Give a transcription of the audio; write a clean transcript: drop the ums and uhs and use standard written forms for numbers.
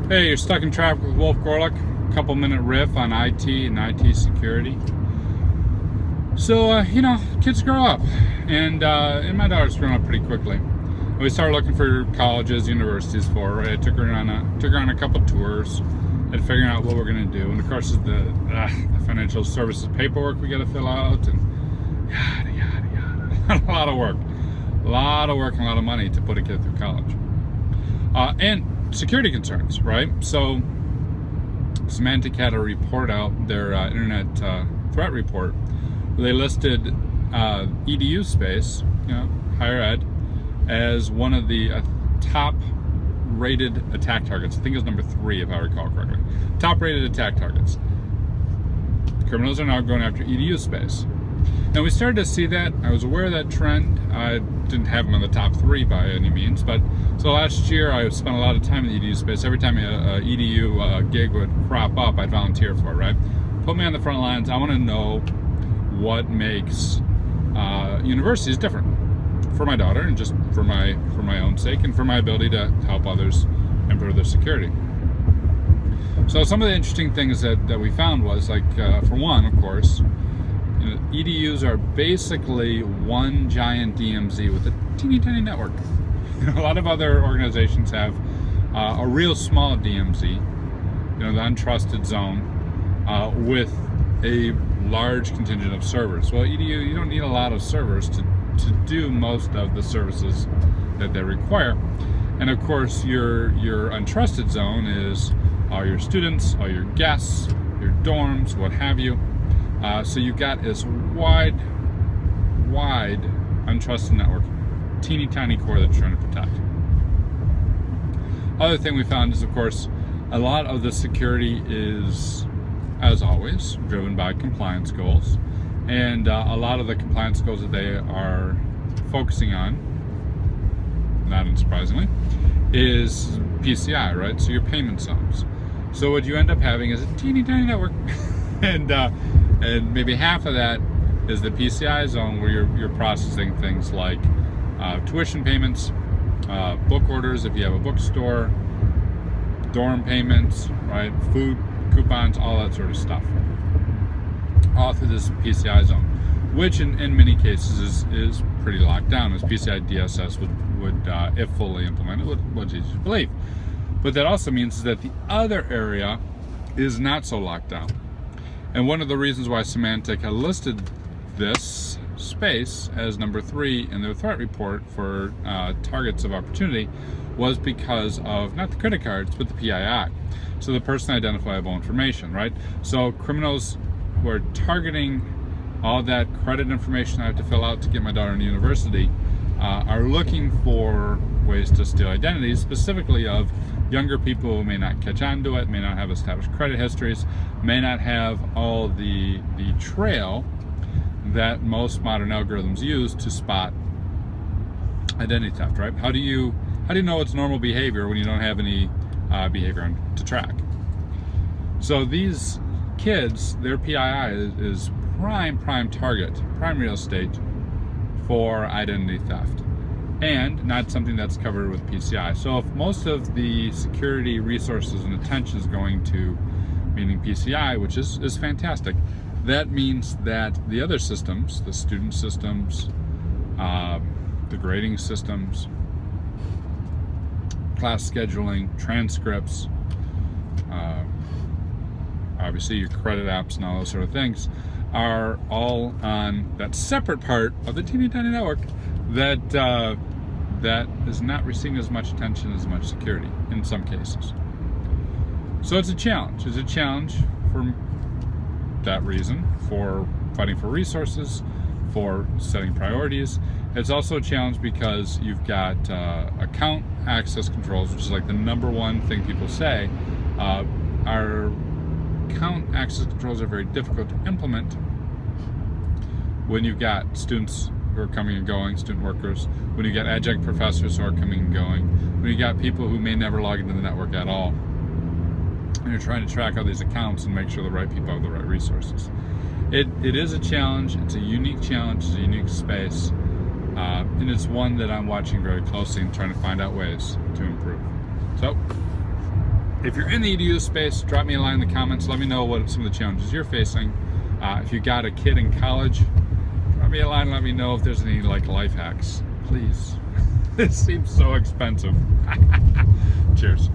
Hey, you're stuck in traffic with Wolf Gorlick. Couple minute riff on IT and IT security. So, kids grow up, and my daughter's grown up pretty quickly. We started looking for colleges, universities for her. I took her on a couple tours and figuring out what we're going to do. And of course, the financial services paperwork we got to fill out, and yada yada yada. a lot of work and a lot of money to put a kid through college. And security concerns, right? So Symantec had a report out, their internet threat report, where they listed EDU space, higher ed, as one of the top rated attack targets. I think it was number 3, if I recall correctly. Top rated attack targets. Criminals are now going after EDU space. And we started to see that. I was aware of that trend. I didn't have them in the top 3 by any means, but so last year I spent a lot of time in the EDU space. Every time an EDU gig would crop up, I'd volunteer for it, right? Put me on the front lines. I want to know what makes universities different for my daughter, and just for my own sake, and for my ability to help others improve their security. So some of the interesting things that we found was, like, for one, of course, EDUs are basically one giant DMZ with a teeny tiny network. A lot of other organizations have a real small DMZ, the untrusted zone, with a large contingent of servers. Well, EDU, you don't need a lot of servers to do most of the services that they require. And of course, your untrusted zone is all your students, all your guests, your dorms, what have you. So you've got this wide untrusted network, teeny tiny core that you're trying to protect. Other thing we found is, of course, a lot of the security is, as always, driven by compliance goals. And a lot of the compliance goals that they are focusing on, not unsurprisingly, is PCI, right? So your payment zones. So what you end up having is a teeny tiny network, and maybe half of that is the PCI zone, where you're processing things like tuition payments, book orders if you have a bookstore, dorm payments, right? Food coupons, all that sort of stuff, all through this PCI zone, which in many cases is pretty locked down, as PCI DSS would if fully implemented, would easy to believe. But that also means that the other area is not so locked down. And one of the reasons why Symantec had listed this space as number 3 in their threat report for targets of opportunity was because of not the credit cards, but the PII. So the person identifiable information, right? So criminals who are targeting all that credit information I have to fill out to get my daughter into university are looking for ways to steal identities, specifically of younger people who may not catch on to it, may not have established credit histories, may not have all the trail that most modern algorithms use to spot identity theft, right? How do you know it's normal behavior when you don't have any behavior to track? So these kids, their PII is prime target, prime real estate for identity theft, and not something that's covered with PCI. So if most of the security resources and attention is going to meaning PCI, which is fantastic, that means that the other systems, the student systems, the grading systems, class scheduling, transcripts, obviously your credit apps and all those sort of things, are all on that separate part of the teeny tiny network that is not receiving as much attention, as much security in some cases. So it's a challenge. It's a challenge for that reason, for fighting for resources, for setting priorities. It's also a challenge because you've got account access controls, which is like the number one thing people say. Our account access controls are very difficult to implement when you've got students who are coming and going, student workers, when you got adjunct professors who are coming and going, when you got people who may never log into the network at all, and you're trying to track all these accounts and make sure the right people have the right resources. It is a challenge. It's a unique challenge. It's a unique space, and it's one that I'm watching very closely and trying to find out ways to improve. So if you're in the EDU space, drop me a line in the comments. Let me know what some of the challenges you're facing. If you got a kid in college, drop me a line. Let me know if there's any like life hacks, please. This seems so expensive. Cheers.